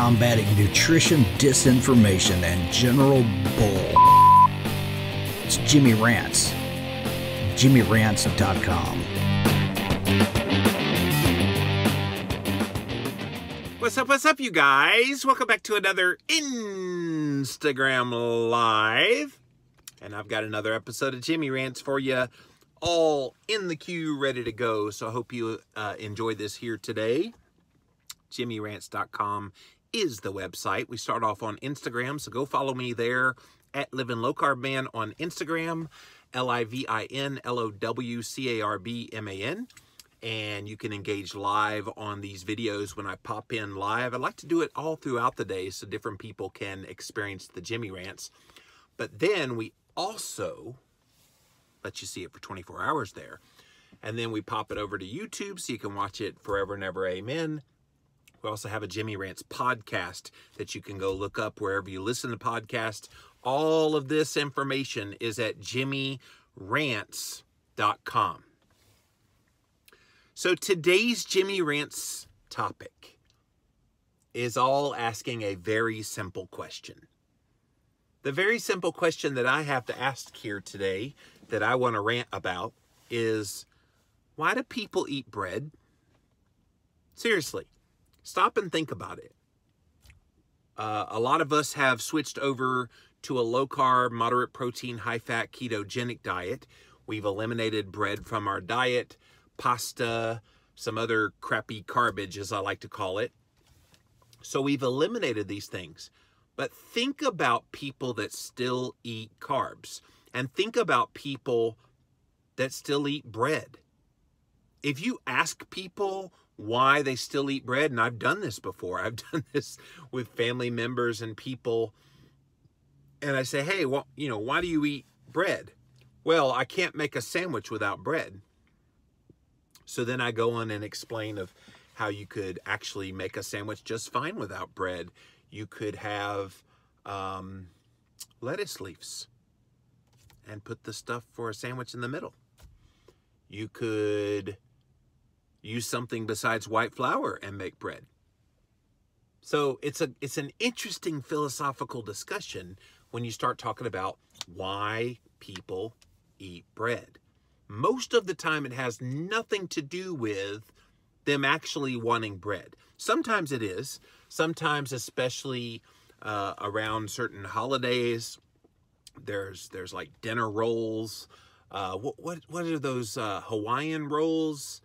combating nutrition disinformation and general bull. It's Jimmy Rants. JimmyRants.com. What's up, you guys? Welcome back to another Instagram Live. And I've got another episode of Jimmy Rants for you, all in the queue, ready to go. So I hope you enjoy this here today. JimmyRants.com is the website. We start off on Instagram, so go follow me there at Living Low Carb Man on Instagram, LivinLowCarbman. And you can engage live on these videos when I pop in live. I like to do it all throughout the day so different people can experience the Jimmy Rants. But then we also let you see it for 24 hours there. And then we pop it over to YouTube so you can watch it forever and ever. Amen. We also have a Jimmy Rants podcast that you can go look up wherever you listen to podcasts. All of this information is at JimmyRants.com. So today's Jimmy Rants topic is all asking a very simple question. The very simple question that I have to ask here today that I want to rant about is, why do people eat bread? Seriously, stop and think about it. A lot of us have switched over to a low-carb, moderate protein, high-fat, ketogenic diet. We've eliminated bread from our diet, pasta, some other crappy garbage, as I like to call it. So we've eliminated these things. But think about people that still eat carbs. And think about people that still eat bread. If you ask people why they still eat bread, and I've done this before. I've done this with family members and people. And I say, hey, well, why do you eat bread? Well, I can't make a sandwich without bread. So then I go on and explain of how you could actually make a sandwich just fine without bread. You could have lettuce leaves and put the stuff for a sandwich in the middle. You could use something besides white flour and make bread. So it's an interesting philosophical discussion when you start talking about why people eat bread. Most of the time, it has nothing to do with them actually wanting bread. Sometimes it is. Sometimes, especially around certain holidays, there's like dinner rolls. What are those Hawaiian rolls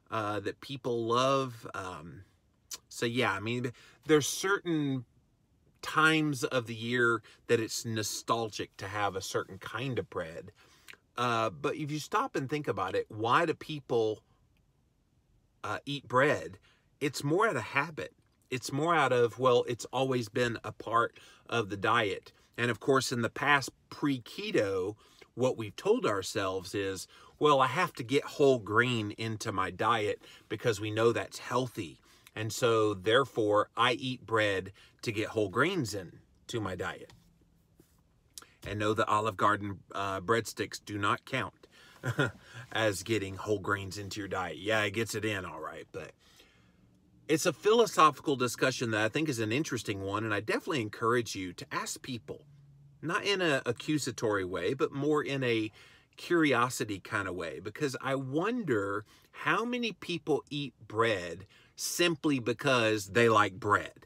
that people love? So yeah, I mean, there's certain times of the year that it's nostalgic to have a certain kind of bread. But if you stop and think about it, why do people eat bread? It's more out of habit. It's more out of, well, it's always been a part of the diet. And of course, in the past, pre-keto, what we've told ourselves is, well, I have to get whole grain into my diet because we know that's healthy. And so therefore, I eat bread to get whole grains into my diet. And know the Olive Garden breadsticks do not count as getting whole grains into your diet. Yeah, it gets it in, all right. But it's a philosophical discussion that I think is an interesting one. And I definitely encourage you to ask people, not in an accusatory way, but more in a curiosity kind of way. Because I wonder how many people eat bread simply because they like bread.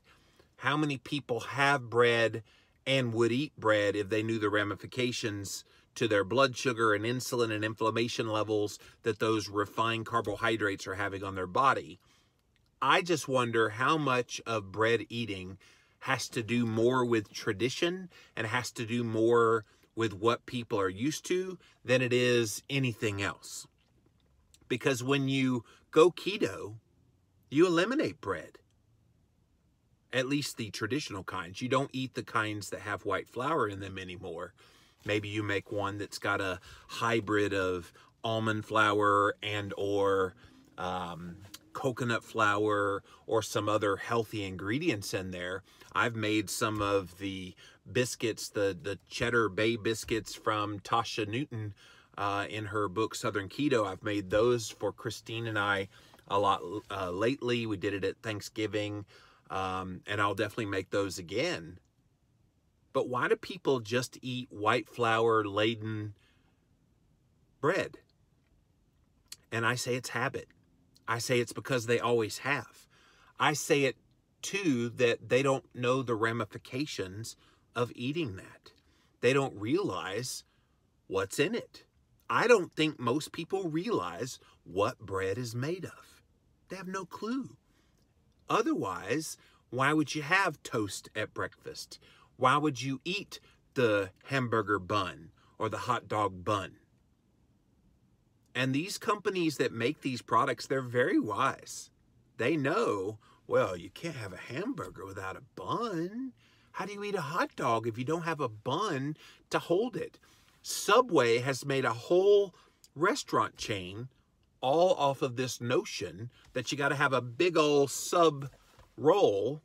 How many people have bread and would eat bread if they knew the ramifications to their blood sugar and insulin and inflammation levels that those refined carbohydrates are having on their body. I just wonder how much of bread eating has to do more with tradition and has to do more with what people are used to than it is anything else. Because when you go keto, you eliminate bread. At least the traditional kinds. You don't eat the kinds that have white flour in them anymore. Maybe you make one that's got a hybrid of almond flour and or coconut flour or some other healthy ingredients in there. I've made some of the biscuits, the cheddar bay biscuits from Tasha Newton in her book Southern Keto. I've made those for Christine and I a lot lately. We did it at Thanksgiving. and I'll definitely make those again. But why do people just eat white flour laden bread? And I say it's habit. I say it's because they always have. I say it too that they don't know the ramifications of eating that. They don't realize what's in it. I don't think most people realize what bread is made of. They have no clue. Otherwise, why would you have toast at breakfast? Why would you eat the hamburger bun or the hot dog bun? And these companies that make these products, they're very wise. They know, well, you can't have a hamburger without a bun. How do you eat a hot dog if you don't have a bun to hold it? Subway has made a whole restaurant chain all off of this notion that you got to have a big old sub roll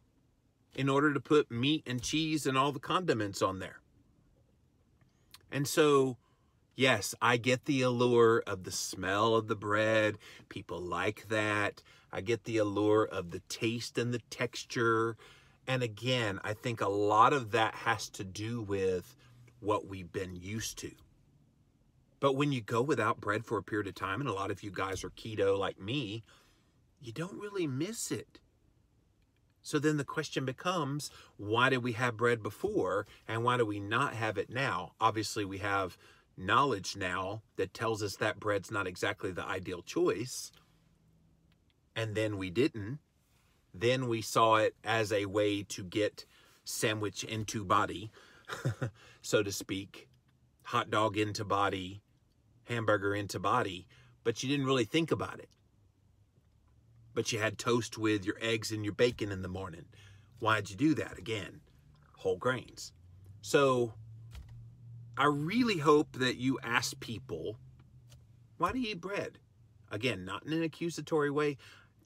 in order to put meat and cheese and all the condiments on there. And so, yes, I get the allure of the smell of the bread. People like that. I get the allure of the taste and the texture. And again, I think a lot of that has to do with what we've been used to. But when you go without bread for a period of time, and a lot of you guys are keto like me, you don't really miss it. So then the question becomes, why did we have bread before and why do we not have it now? Obviously, we have knowledge now that tells us that bread's not exactly the ideal choice. And then we didn't. Then we saw it as a way to get sandwich into body, so to speak, hot dog into body, hamburger into body, but you didn't really think about it. But you had toast with your eggs and your bacon in the morning. Why'd you do that? Again, whole grains. So I really hope that you ask people, why do you eat bread? Again, not in an accusatory way.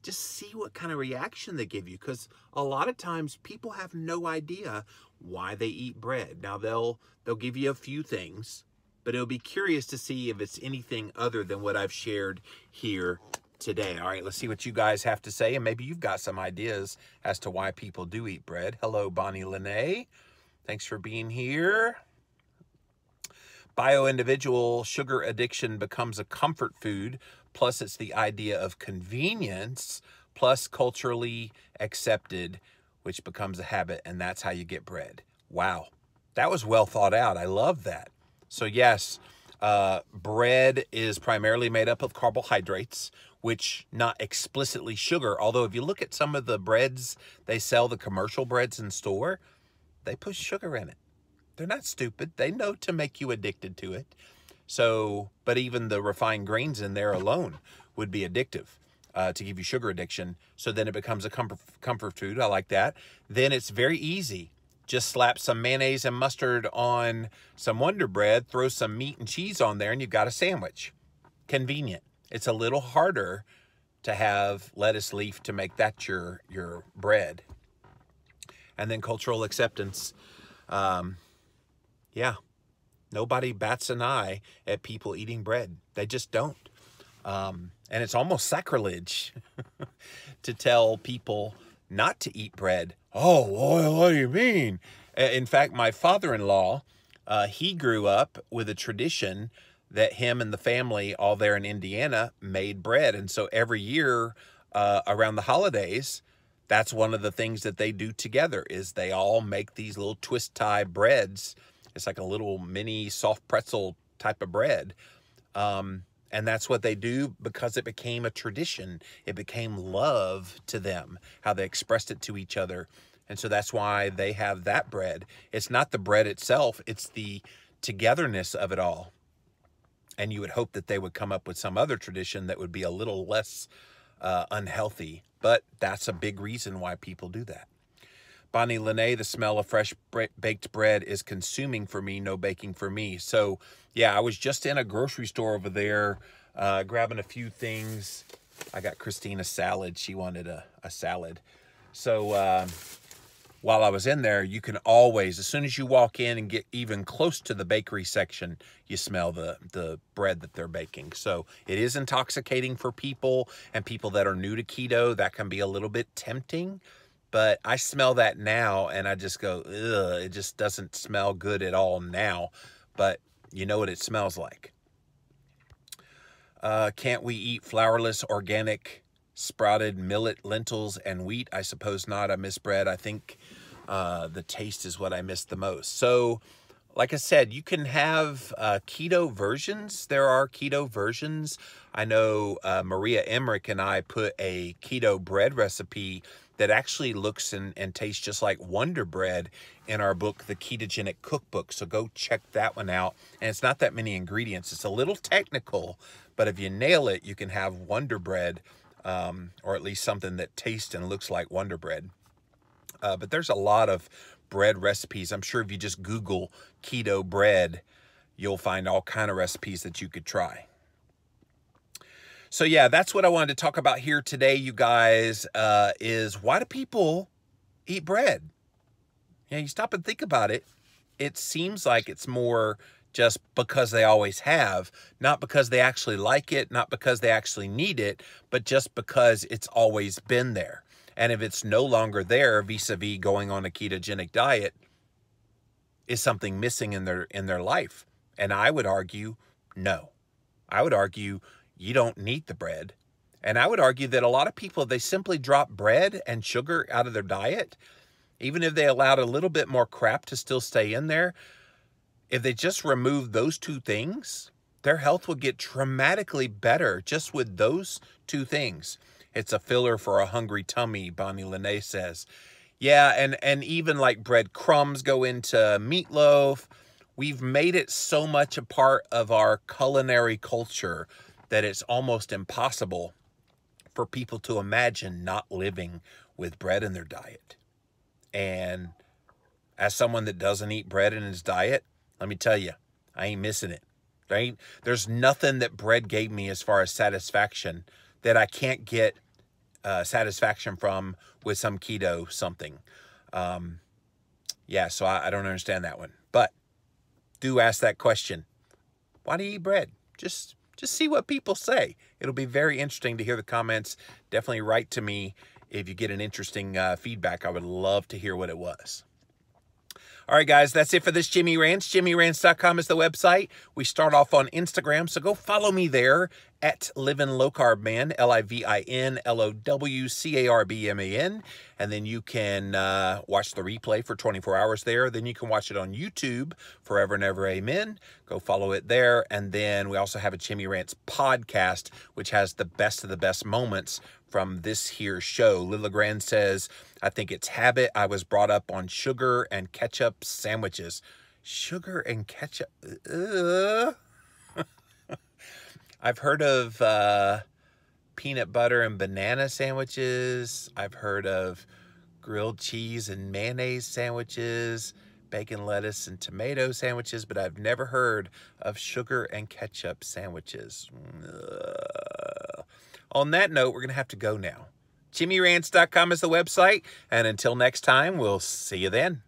Just see what kind of reaction they give you, because a lot of times people have no idea why they eat bread. Now, they'll give you a few things, but it'll be curious to see if it's anything other than what I've shared here today. All right, let's see what you guys have to say, and maybe you've got some ideas as to why people do eat bread. Hello, Bonnie Lene. Thanks for being here. Bio-individual sugar addiction becomes a comfort food, plus it's the idea of convenience, plus culturally accepted, which becomes a habit, and that's how you get bread. Wow, that was well thought out. I love that. So yes, bread is primarily made up of carbohydrates, which not explicitly sugar, although if you look at some of the breads they sell, the commercial breads in store, they put sugar in it. They're not stupid. They know to make you addicted to it. So, but even the refined grains in there alone would be addictive to give you sugar addiction. So then it becomes a comfort food. I like that. Then it's very easy. Just slap some mayonnaise and mustard on some Wonder Bread, throw some meat and cheese on there, and you've got a sandwich. Convenient. It's a little harder to have lettuce leaf to make that your bread. And then cultural acceptance. Yeah, nobody bats an eye at people eating bread. They just don't. And it's almost sacrilege to tell people not to eat bread. Oh, what do you mean? In fact, my father-in-law, he grew up with a tradition that him and the family all there in Indiana made bread. And so every year around the holidays, that's one of the things that they do together is they all make these little twist tie breads. It's like a little mini soft pretzel type of bread. And that's what they do because it became a tradition. It became love to them, how they expressed it to each other. And so that's why they have that bread. It's not the bread itself. It's the togetherness of it all. And you would hope that they would come up with some other tradition that would be a little less unhealthy. But that's a big reason why people do that. Bonnie Lene, the smell of fresh baked bread is consuming for me, no baking for me. So, yeah, I was just in a grocery store over there grabbing a few things. I got Christine a salad. She wanted a salad. So while I was in there, you can always, as soon as you walk in and get even close to the bakery section, you smell the bread that they're baking. So it is intoxicating for people and people that are new to keto. That can be a little bit tempting. but I smell that now and I just go, ugh, it just doesn't smell good at all now. But you know what it smells like. Can't we eat flourless, organic, sprouted millet, lentils, and wheat? I suppose not. I miss bread. I think the taste is what I miss the most. So, like I said, you can have keto versions. There are keto versions. I know Maria Emmerich and I put a keto bread recipe that actually looks and tastes just like Wonder Bread in our book, The Ketogenic Cookbook. So go check that one out. And it's not that many ingredients. It's a little technical, but if you nail it, you can have Wonder Bread, or at least something that tastes and looks like Wonder Bread. But there's a lot of bread recipes. I'm sure if you just Google keto bread, you'll find all kind of recipes that you could try. So yeah, that's what I wanted to talk about here today, you guys, is why do people eat bread? Yeah, you stop and think about it. It seems like it's more just because they always have, not because they actually like it, not because they actually need it, but just because it's always been there. And if it's no longer there, vis-a-vis going on a ketogenic diet, is something missing in their life? And I would argue, no. I would argue you don't need the bread. And I would argue that a lot of people, they simply drop bread and sugar out of their diet, even if they allowed a little bit more crap to still stay in there. If they just remove those two things, their health would get dramatically better just with those two things. It's a filler for a hungry tummy, Bonnie Lene says. Yeah, and even like breadcrumbs go into meatloaf. We've made it so much a part of our culinary culture that it's almost impossible for people to imagine not living with bread in their diet. And as someone that doesn't eat bread in his diet, let me tell you, I ain't missing it, right? There's nothing that bread gave me as far as satisfaction that I can't get satisfaction from with some keto something. Yeah, so I don't understand that one. But do ask that question. Why do you eat bread? Just see what people say. It'll be very interesting to hear the comments. Definitely write to me if you get an interesting feedback. I would love to hear what it was. All right, guys, that's it for this Jimmy Rants. JimmyRants.com is the website. We start off on Instagram, so go follow me there at Livin' Low Carb Man, LIVINLOWCARBMAN. And then you can watch the replay for 24 hours there. Then you can watch it on YouTube, Forever and Ever Amen. Go follow it there. And then we also have a Jimmy Rants podcast, which has the best of the best moments from this here show. Lila Grand says, I think it's habit. I was brought up on sugar and ketchup sandwiches. Sugar and ketchup. I've heard of peanut butter and banana sandwiches. I've heard of grilled cheese and mayonnaise sandwiches, bacon, lettuce, and tomato sandwiches, but I've never heard of sugar and ketchup sandwiches. On that note, we're going to have to go now. JimmyRants.com is the website, and until next time, we'll see you then.